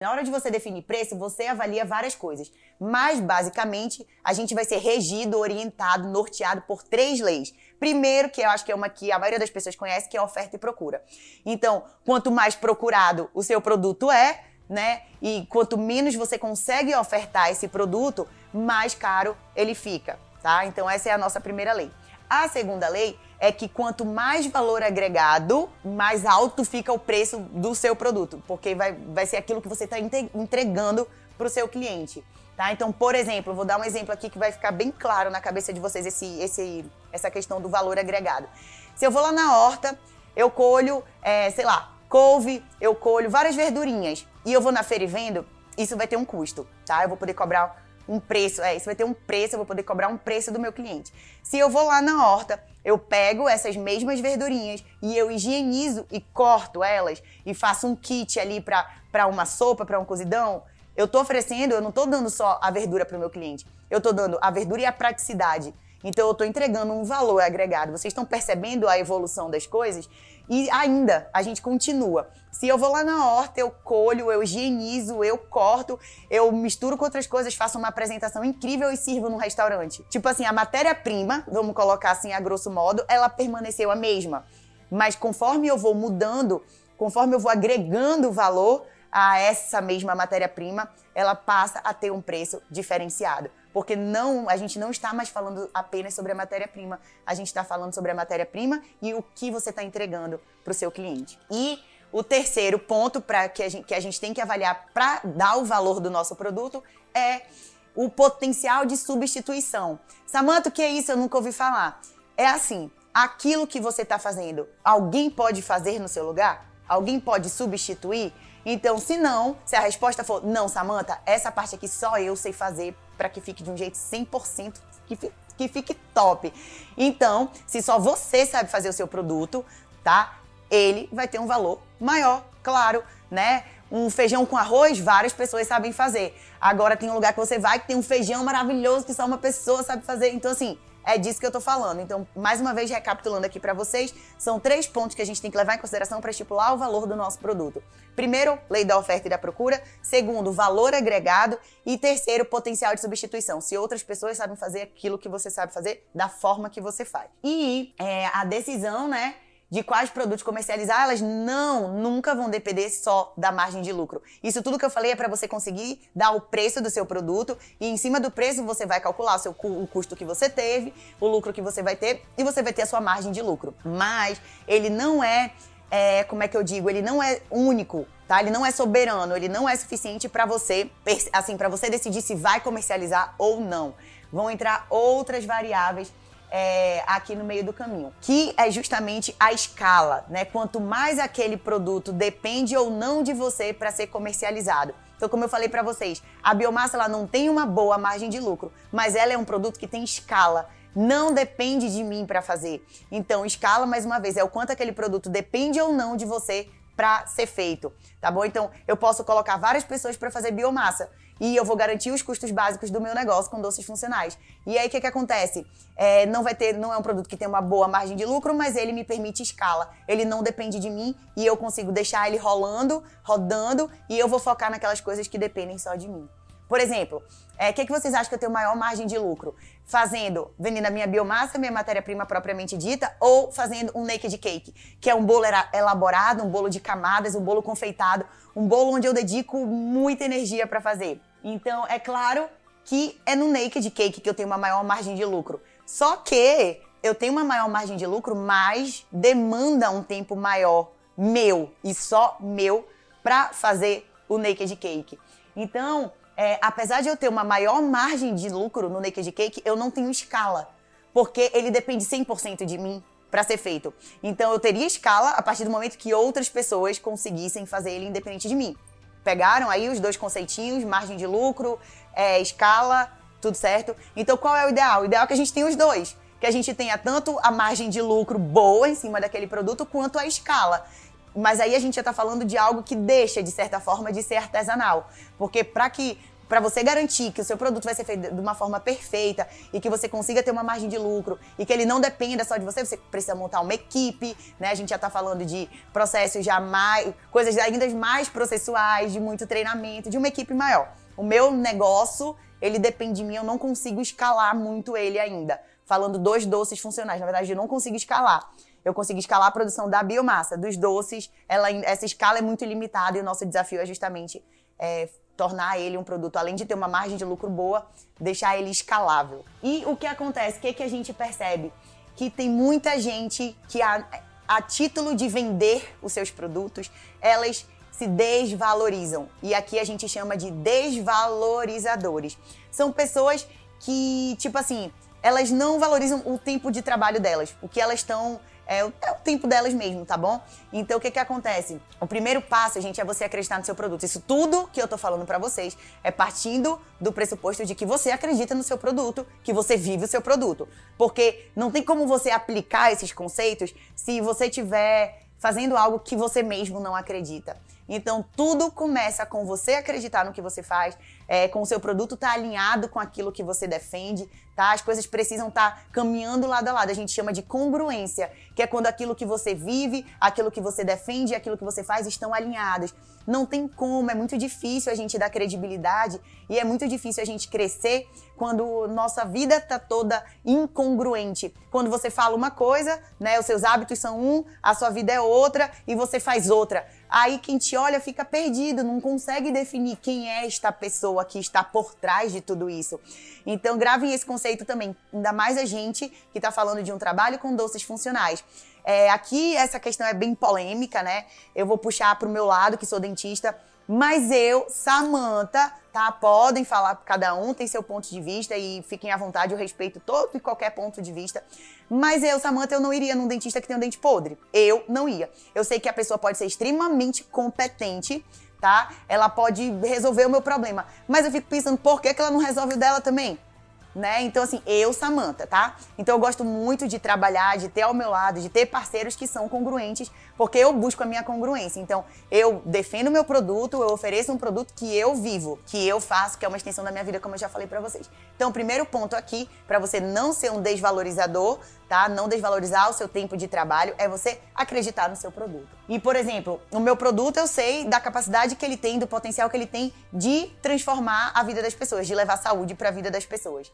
Na hora de você definir preço, você avalia várias coisas. Mas, basicamente, a gente vai ser regido, orientado, norteado por 3 leis. Primeiro, que eu acho que é uma que a maioria das pessoas conhece, que é a oferta e procura. Então, quanto mais procurado o seu produto é, né? E quanto menos você consegue ofertar esse produto, mais caro ele fica, tá? Então, essa é a nossa primeira lei. A segunda lei é que quanto mais valor agregado, mais alto fica o preço do seu produto, porque vai ser aquilo que você está entregando para o seu cliente, tá? Então, por exemplo, vou dar um exemplo aqui que vai ficar bem claro na cabeça de vocês essa questão do valor agregado. Se eu vou lá na horta, eu colho, sei lá, couve, eu colho várias verdurinhas e eu vou na feira e vendo, isso vai ter um custo, tá? Eu vou poder cobrar um preço, isso vai ter um preço, eu vou poder cobrar um preço do meu cliente. Se eu vou lá na horta, eu pego essas mesmas verdurinhas e eu higienizo e corto elas e faço um kit ali para uma sopa, para um cozidão, eu não tô dando só a verdura para o meu cliente, eu tô dando a verdura e a praticidade. Então eu tô entregando um valor agregado. Vocês estão percebendo a evolução das coisas? E ainda, a gente continua. Se eu vou lá na horta, eu colho, eu higienizo, eu corto, eu misturo com outras coisas, faço uma apresentação incrível e sirvo num restaurante. Tipo assim, a matéria-prima, vamos colocar assim a grosso modo, ela permaneceu a mesma. Mas conforme eu vou mudando, conforme eu vou agregando valor a essa mesma matéria-prima, ela passa a ter um preço diferenciado. Porque a gente não está mais falando apenas sobre a matéria-prima, a gente está falando sobre a matéria-prima e o que você está entregando para o seu cliente. E o terceiro ponto que a gente tem que avaliar para dar o valor do nosso produto é o potencial de substituição. Samantha, o que é isso? Eu nunca ouvi falar. É assim, aquilo que você está fazendo, alguém pode fazer no seu lugar? Alguém pode substituir? Então, se a resposta for, não, Samantha, essa parte aqui só eu sei fazer para que fique de um jeito 100%, que fique top. Então, se só você sabe fazer o seu produto, tá? Ele vai ter um valor maior, claro, né? Um feijão com arroz, várias pessoas sabem fazer. Agora tem um lugar que você vai que tem um feijão maravilhoso que só uma pessoa sabe fazer. Então, assim, é disso que eu tô falando. Então, mais uma vez, recapitulando aqui pra vocês, são 3 pontos que a gente tem que levar em consideração para estipular o valor do nosso produto. Primeiro, lei da oferta e da procura. Segundo, valor agregado. E terceiro, potencial de substituição. Se outras pessoas sabem fazer aquilo que você sabe fazer, da forma que você faz. E a decisão, né, de quais produtos comercializar, elas nunca vão depender só da margem de lucro. Isso tudo que eu falei é para você conseguir dar o preço do seu produto e em cima do preço você vai calcular o custo que você teve, o lucro que você vai ter e você vai ter a sua margem de lucro. Mas ele não como é que eu digo? Ele não é único, tá? Ele não é soberano, ele não é suficiente para você, assim, para você decidir se vai comercializar ou não. Vão entrar outras variáveis aqui no meio do caminho, que é justamente a escala, né? Quanto mais aquele produto depende ou não de você para ser comercializado. Então, como eu falei para vocês, a biomassa ela não tem uma boa margem de lucro, mas ela é um produto que tem escala. Não depende de mim para fazer. Então, escala, mais uma vez, é o quanto aquele produto depende ou não de você para ser feito, tá bom? Então, eu posso colocar várias pessoas para fazer biomassa e eu vou garantir os custos básicos do meu negócio com doces funcionais. E aí, o que acontece? Não é um produto que tem uma boa margem de lucro, mas ele me permite escala. Ele não depende de mim e eu consigo deixar ele rodando e eu vou focar naquelas coisas que dependem só de mim. Por exemplo, o que vocês acham que eu tenho maior margem de lucro? Vendendo a minha biomassa, minha matéria-prima propriamente dita, ou fazendo um naked cake, que é um bolo elaborado, um bolo de camadas, um bolo confeitado, um bolo onde eu dedico muita energia para fazer. Então, é claro que é no naked cake que eu tenho uma maior margem de lucro. Só que eu tenho uma maior margem de lucro, mas demanda um tempo maior meu e só meu para fazer o naked cake. Então, apesar de eu ter uma maior margem de lucro no naked cake, eu não tenho escala, porque ele depende 100% de mim para ser feito. Então, eu teria escala a partir do momento que outras pessoas conseguissem fazer ele independente de mim. Pegaram aí os 2 conceitinhos, margem de lucro, escala, tudo certo? Então, qual é o ideal? O ideal é que a gente tenha os 2, que a gente tenha tanto a margem de lucro boa em cima daquele produto, quanto a escala. Mas aí a gente já está falando de algo que deixa, de certa forma, de ser artesanal. Porque para que para você garantir que o seu produto vai ser feito de uma forma perfeita e que você consiga ter uma margem de lucro e que ele não dependa só de você, você precisa montar uma equipe, né? A gente já tá falando de processos já mais, coisas ainda mais processuais, de muito treinamento, de uma equipe maior. O meu negócio, ele depende de mim, eu não consigo escalar muito ele ainda. Falando dos doces funcionais, na verdade eu não consigo escalar. Eu consigo escalar a produção da biomassa. Dos doces, essa escala é muito limitada e o nosso desafio é justamente tornar ele um produto, além de ter uma margem de lucro boa, deixar ele escalável. E o que acontece? O que a gente percebe? Que tem muita gente que, a título de vender os seus produtos, elas se desvalorizam. E aqui a gente chama de desvalorizadores. São pessoas que, tipo assim, elas não valorizam o tempo de trabalho delas. O que elas estão... É o tempo delas mesmo, tá bom? Então, o que acontece? O primeiro passo, gente, é você acreditar no seu produto. Isso tudo que eu tô falando pra vocês é partindo do pressuposto de que você acredita no seu produto, que você vive o seu produto. Porque não tem como você aplicar esses conceitos se você estiver fazendo algo que você mesmo não acredita. Então, tudo começa com você acreditar no que você faz, com o seu produto estar alinhado com aquilo que você defende, tá? As coisas precisam estar caminhando lado a lado. A gente chama de congruência, que é quando aquilo que você vive, aquilo que você defende e aquilo que você faz estão alinhados. Não tem como, é muito difícil a gente dar credibilidade e é muito difícil a gente crescer quando nossa vida está toda incongruente. Quando você fala uma coisa, né, os seus hábitos são um, a sua vida é outra e você faz outra. Aí quem te olha fica perdido, não consegue definir quem é esta pessoa que está por trás de tudo isso. Então gravem esse conceito também, ainda mais a gente que está falando de um trabalho com doces funcionais. Aqui essa questão é bem polêmica, né? Eu vou puxar pro meu lado, que sou dentista, mas eu, Samantha, tá? Podem falar, cada um tem seu ponto de vista e fiquem à vontade, eu respeito todo e qualquer ponto de vista. Mas eu, Samantha, eu não iria num dentista que tem um dente podre. Eu não ia. Eu sei que a pessoa pode ser extremamente competente, tá? Ela pode resolver o meu problema. Mas eu fico pensando, por que ela não resolve o dela também? Né? Então, assim, eu, Samantha, tá? Então, eu gosto muito de trabalhar, de ter ao meu lado, de ter parceiros que são congruentes, porque eu busco a minha congruência. Então, eu defendo o meu produto, eu ofereço um produto que eu vivo, que eu faço, que é uma extensão da minha vida, como eu já falei pra vocês. Então, o primeiro ponto aqui, pra você não ser um desvalorizador, tá? Não desvalorizar o seu tempo de trabalho, é você acreditar no seu produto. E, por exemplo, o meu produto, eu sei da capacidade que ele tem, do potencial que ele tem de transformar a vida das pessoas, de levar saúde pra vida das pessoas.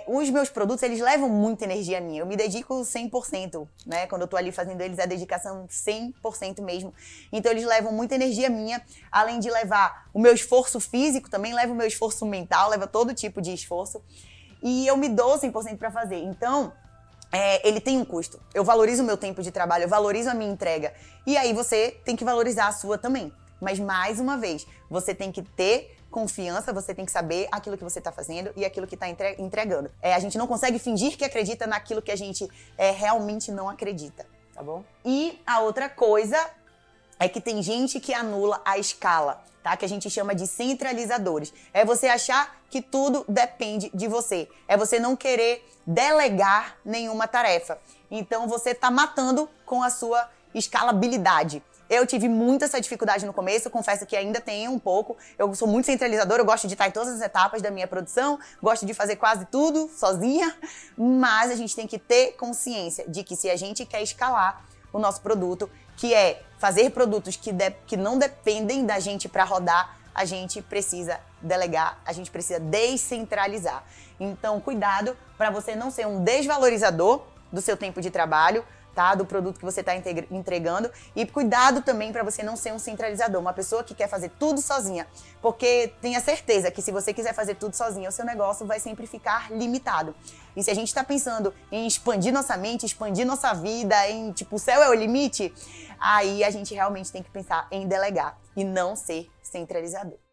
Os meus produtos, eles levam muita energia minha. Eu me dedico 100%, né? Quando eu tô ali fazendo eles, é dedicação 100% mesmo. Então, eles levam muita energia minha, além de levar o meu esforço físico, também leva o meu esforço mental, leva todo tipo de esforço. E eu me dou 100% pra fazer. Então, ele tem um custo. Eu valorizo o meu tempo de trabalho, eu valorizo a minha entrega. E aí, você tem que valorizar a sua também. Mas, mais uma vez, você tem que ter confiança, você tem que saber aquilo que você está fazendo e aquilo que está entregando. A gente não consegue fingir que acredita naquilo que a gente realmente não acredita, tá bom? E a outra coisa é que tem gente que anula a escala, tá? Que a gente chama de centralizadores. É você achar que tudo depende de você. É você não querer delegar nenhuma tarefa. Então, você está matando com a sua escalabilidade. Eu tive muita essa dificuldade no começo, confesso que ainda tenho um pouco. Eu sou muito centralizadora, eu gosto de estar em todas as etapas da minha produção, gosto de fazer quase tudo sozinha, mas a gente tem que ter consciência de que se a gente quer escalar o nosso produto, que é fazer produtos que não dependem da gente para rodar, a gente precisa delegar, a gente precisa descentralizar. Então, cuidado para você não ser um desvalorizador do seu tempo de trabalho, tá? Do produto que você está entregando. E cuidado também para você não ser um centralizador, uma pessoa que quer fazer tudo sozinha. Porque tenha certeza que se você quiser fazer tudo sozinha, o seu negócio vai sempre ficar limitado. E se a gente está pensando em expandir nossa mente, expandir nossa vida, em tipo, o céu é o limite, aí a gente realmente tem que pensar em delegar e não ser centralizador.